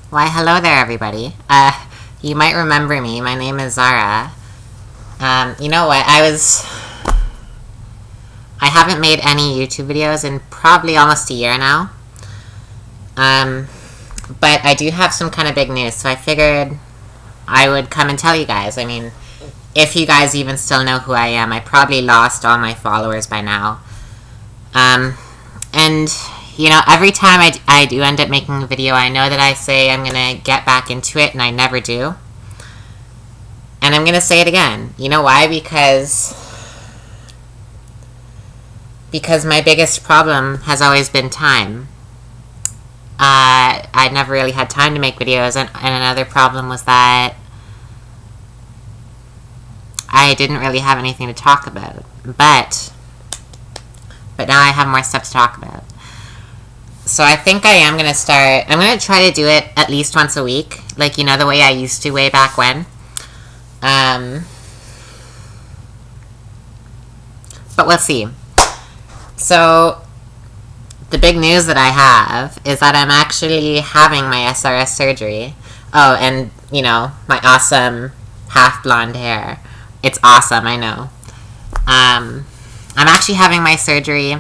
Why, hello there, everybody. You might remember me. My name is Zara. You know what? I haven't made any YouTube videos in probably almost a year now. But I do have some kind of big news, so I figured I would come and tell you guys. I mean, if you guys even still know who I am, I probably lost all my followers by now. And, you know, every time I do end up making a video, I know that I say I'm gonna get back into it, and I never do. And I'm gonna say it again. You know why? Because my biggest problem has always been time. I never really had time to make videos, and another problem was that I didn't really have anything to talk about. But now I have more stuff to talk about. So I think I am going to start, I'm going to try to do it at least once a week. Like, you know, the way I used to way back when. But we'll see. So, the big news that I have is that I'm actually having my SRS surgery. Oh, and, you know, my awesome half blonde hair. It's awesome, I know. I'm actually having my surgery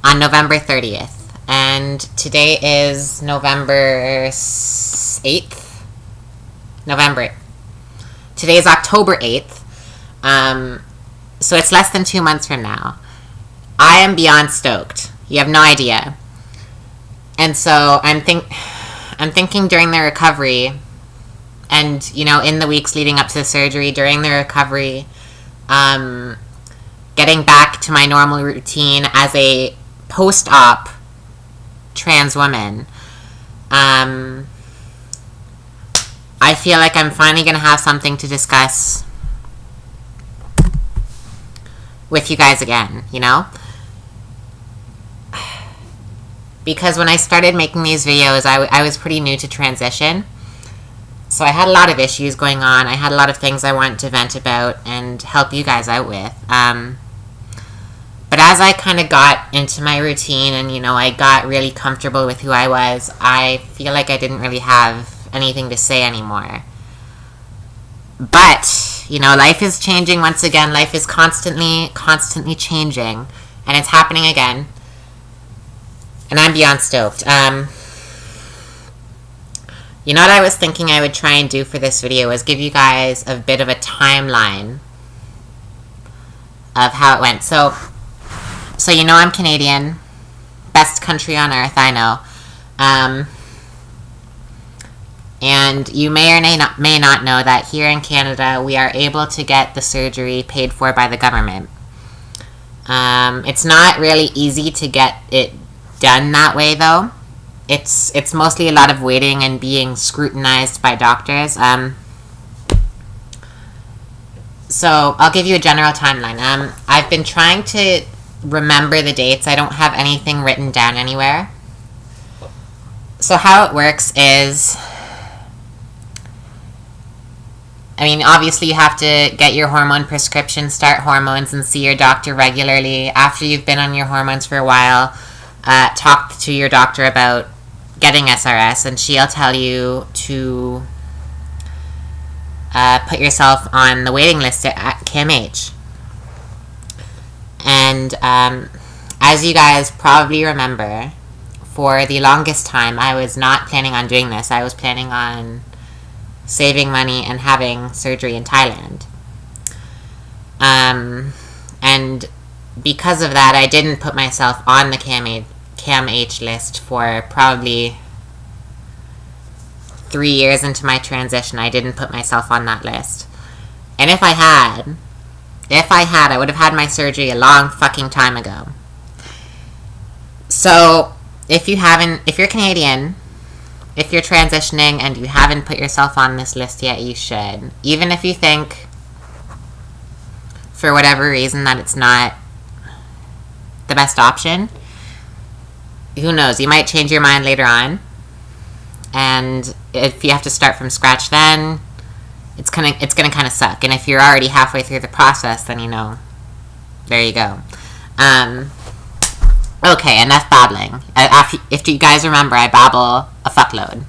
on November 30th. And today is November 8th? Today is October 8th. So it's less than 2 months from now. I am beyond stoked. You have no idea. And so I'm thinking during the recovery, and, you know, in the weeks leading up to the surgery, during the recovery, getting back to my normal routine as a post-op trans woman. I feel like I'm finally going to have something to discuss with you guys again, you know? Because when I started making these videos, I was pretty new to transition. So I had a lot of issues going on. I had a lot of things I wanted to vent about and help you guys out with. But as I kind of got into my routine and, you know, I got really comfortable with who I was, I feel like I didn't really have anything to say anymore. But, you know, life is changing once again. Life is constantly changing. And it's happening again. And I'm beyond stoked. You know what I was thinking I would try and do for this video was give you guys a bit of a timeline of how it went. So you know I'm Canadian. Best country on earth, I know. And you may or may not know that here in Canada, we are able to get the surgery paid for by the government. It's not really easy to get it done that way, though. It's mostly a lot of waiting and being scrutinized by doctors. So I'll give you a general timeline. I've been trying to remember the dates. I don't have anything written down anywhere. So how it works is, I mean, obviously you have to get your hormone prescription, start hormones, and see your doctor regularly. After you've been on your hormones for a while, talk to your doctor about getting SRS, and she'll tell you to put yourself on the waiting list at CAMH. And as you guys probably remember, for the longest time, I was not planning on doing this. I was planning on saving money and having surgery in Thailand. And because of that, I didn't put myself on the CAMH list for probably 3 years into my transition. I didn't put myself on that list. And if I had, I would have had my surgery a long fucking time ago. So, if you're Canadian, if you're transitioning and you haven't put yourself on this list yet, you should. Even if you think, for whatever reason, that it's not the best option, who knows, you might change your mind later on. And if you have to start from scratch then, it's gonna kind of suck. And if you're already halfway through the process, then, you know, there you go. Okay, enough babbling. If you guys remember, I babble a fuckload.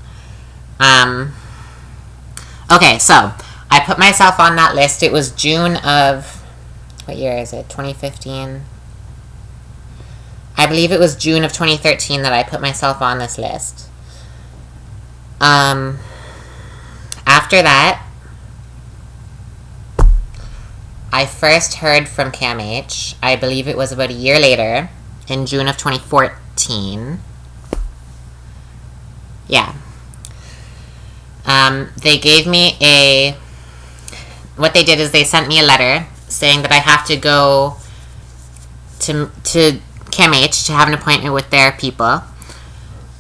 Okay, so I put myself on that list. It was June of, what year is it? 2015? I believe it was June of 2013 that I put myself on this list. After that, I first heard from CAMH, I believe it was about a year later, in June of 2014. Yeah. They gave me what they did is they sent me a letter saying that I have to go to CAMH to have an appointment with their people.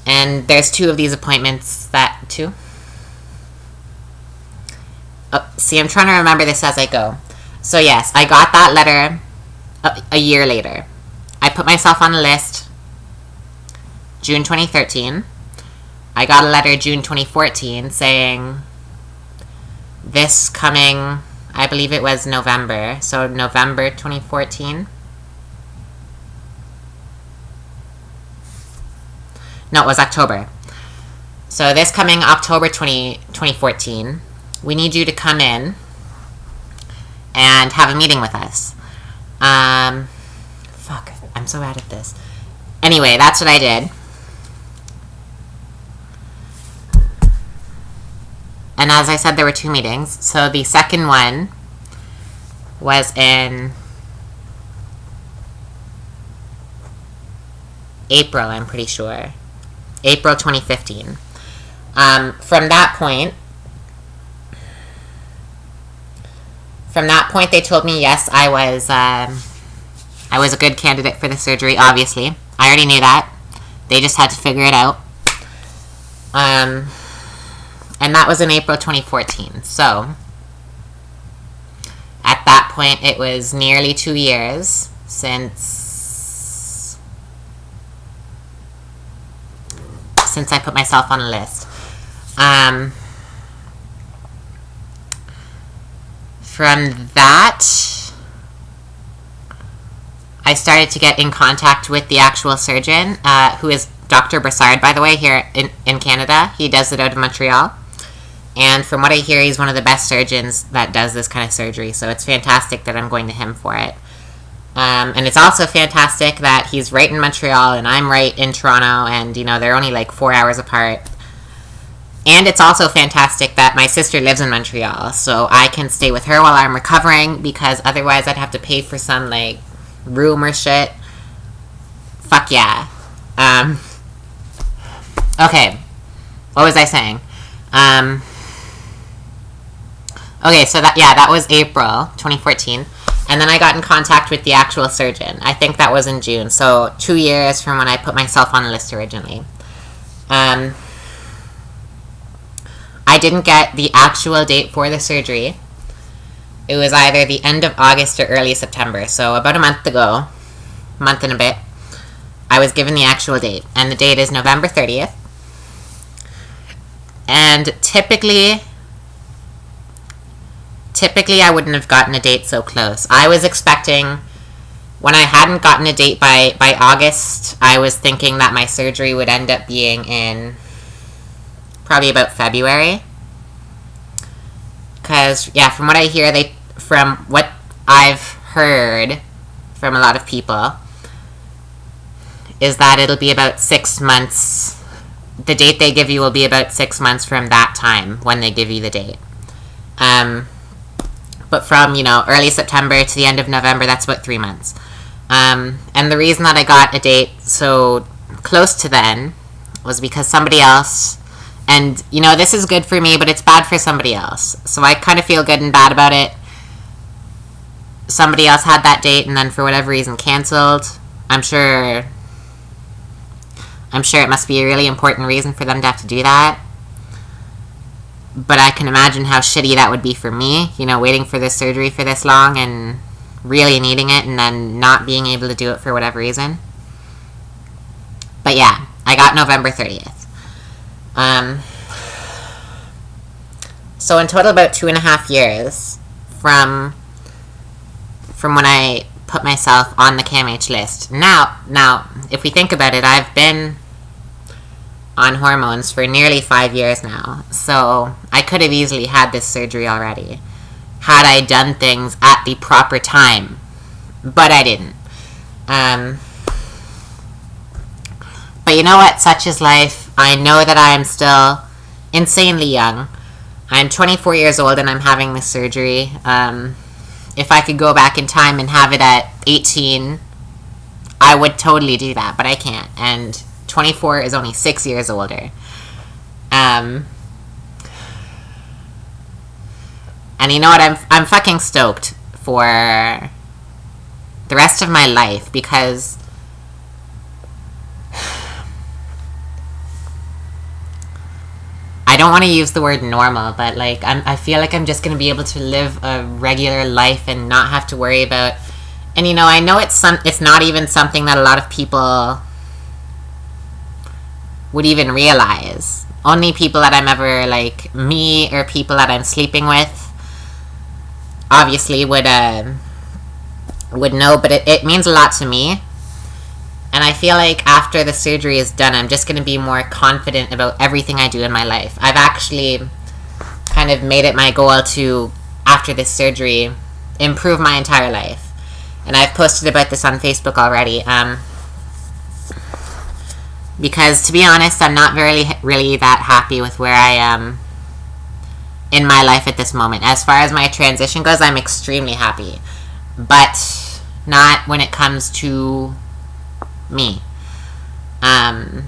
And there's 2 of these appointments two? Oh, see, I'm trying to remember this as I go. So yes, I got that letter a year later. I put myself on the list June 2013. I got a letter June 2014 saying this coming, I believe it was November. So November 2014. No, it was October. So this coming October 2014, we need you to come in and have a meeting with us. Fuck, I'm so bad at this. Anyway, that's what I did. And as I said, there were 2 meetings. So the second one was in April, I'm pretty sure. April 2015. From that point, they told me, yes, I was a good candidate for the surgery, obviously. I already knew that. They just had to figure it out. And that was in April 2014. So, at that point, it was nearly 2 years since I put myself on a list. From that, I started to get in contact with the actual surgeon, who is Dr. Brassard, by the way, here in Canada. He does it out of Montreal. And from what I hear, he's one of the best surgeons that does this kind of surgery. So it's fantastic that I'm going to him for it. And it's also fantastic that he's right in Montreal and I'm right in Toronto. And, they're only like 4 hours apart. And it's also fantastic that my sister lives in Montreal. So I can stay with her while I'm recovering. Because otherwise I'd have to pay for some, like, room or shit. Fuck yeah. Okay. What was I saying? Okay, so that was April 2014. And then I got in contact with the actual surgeon. I think that was in June. So 2 years from when I put myself on the list originally. I didn't get the actual date for the surgery. It was either the end of August or early September. So about a month ago, month and a bit, I was given the actual date. And the date is November 30th. And typically I wouldn't have gotten a date so close. I was expecting, when I hadn't gotten a date by August, I was thinking that my surgery would end up being in probably about February. Because, yeah, from what I hear, from what I've heard from a lot of people, is that it'll be about 6 months. The date they give you will be about 6 months from that time when they give you the date. But from, early September to the end of November, that's about 3 months. And the reason that I got a date so close to then was because somebody else, and, this is good for me, but it's bad for somebody else. So I kind of feel good and bad about it. Somebody else had that date and then for whatever reason canceled. I'm sure it must be a really important reason for them to have to do that. But I can imagine how shitty that would be for me, waiting for this surgery for this long and really needing it and then not being able to do it for whatever reason. But yeah, I got November 30th. So in total about 2.5 years from when I put myself on the CAMH list. Now, if we think about it, I've been on hormones for nearly 5 years now. So I could have easily had this surgery already had I done things at the proper time. But I didn't. But you know what? Such is life. I know that I am still insanely young. I'm 24 years old and I'm having this surgery. If I could go back in time and have it at 18, I would totally do that, but I can't. And 24 is only 6 years older. And you know what? I'm fucking stoked for the rest of my life, because I don't want to use the word normal, but like I feel like I'm just going to be able to live a regular life and not have to worry about. And you know, I know it's not even something that a lot of people would even realize. Only people that I'm ever, like me or people that I'm sleeping with, obviously would know, but it means a lot to me. And I feel like after the surgery is done, I'm just going to be more confident about everything I do in my life. I've actually kind of made it my goal to, after this surgery, improve my entire life. And I've posted about this on Facebook already. Because to be honest, I'm not really that happy with where I am in my life at this moment. As far as my transition goes, I'm extremely happy. But not when it comes to me. I'm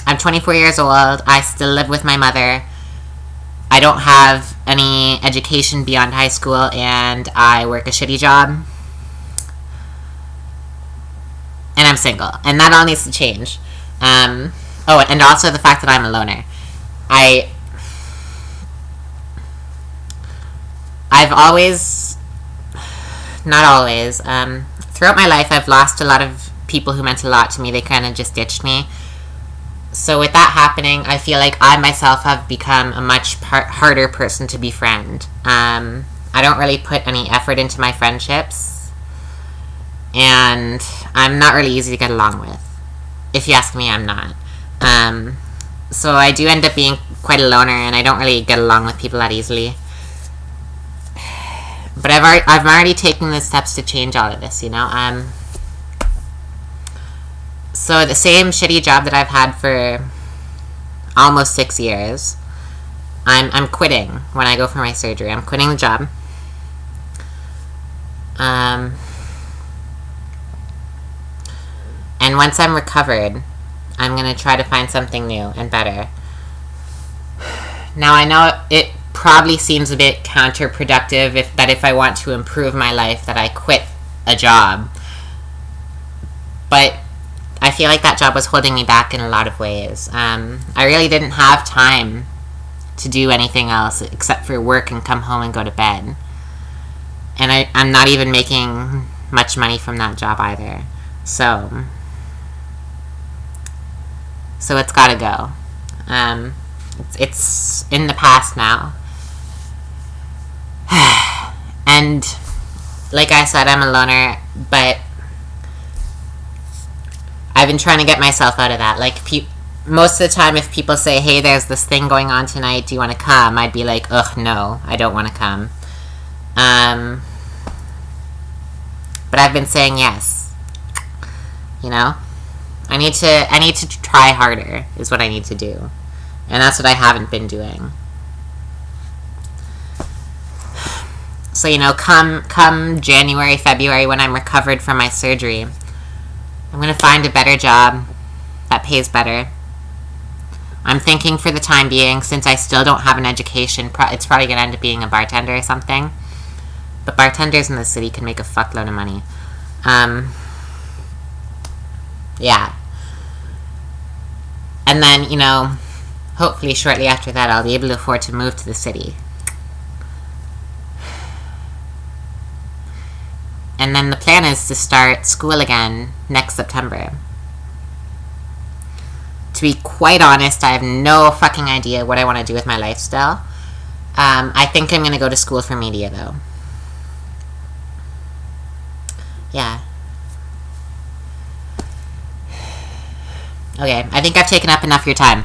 24 years old. I still live with my mother. I don't have any education beyond high school, and I work a shitty job. And I'm single. And that all needs to change. And also the fact that I'm a loner. I've always, not always, throughout my life I've lost a lot of people who meant a lot to me. They kind of just ditched me. So with that happening, I feel like I myself have become a much harder person to befriend. I don't really put any effort into my friendships, and I'm not really easy to get along with. If you ask me, I'm not. So I do end up being quite a loner, and I don't really get along with people that easily. But I've already taken the steps to change all of this, you know. So the same shitty job that I've had for almost 6 years, I'm quitting when I go for my surgery. I'm quitting the job. And once I'm recovered, I'm going to try to find something new and better. Now, I know it probably seems a bit counterproductive if I want to improve my life, that I quit a job. But I feel like that job was holding me back in a lot of ways. I really didn't have time to do anything else except for work and come home and go to bed. And I'm not even making much money from that job either. So it's gotta go. It's in the past now. And like I said, I'm a loner, but I've been trying to get myself out of that. Like, most of the time, if people say, hey, there's this thing going on tonight, do you want to come? I'd be like, ugh, no, I don't want to come. But I've been saying yes. You know? I need to try harder, is what I need to do. And that's what I haven't been doing. So, you know, come January, February, when I'm recovered from my surgery, I'm going to find a better job that pays better. I'm thinking for the time being, since I still don't have an education, it's probably going to end up being a bartender or something. But bartenders in the city can make a fuckload of money. Yeah. And then, you know, hopefully shortly after that, I'll be able to afford to move to the city. And then the plan is to start school again next September. To be quite honest, I have no fucking idea what I want to do with my life still. I think I'm going to go to school for media, though. Yeah. Okay, I think I've taken up enough of your time.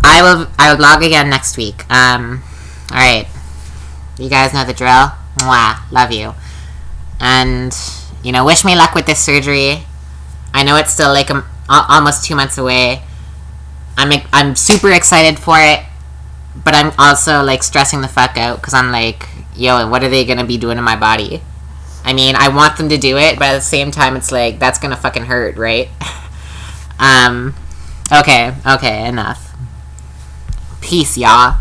I will vlog again next week. Alright. You guys know the drill. Mwah. Love you. And, you know, wish me luck with this surgery. I know it's still like almost 2 months away. I'm super excited for it, but I'm also like stressing the fuck out because I'm like, yo, what are they gonna be doing to my body? I mean, I want them to do it, but at the same time, it's like that's gonna fucking hurt, right? Okay, enough. Peace, y'all.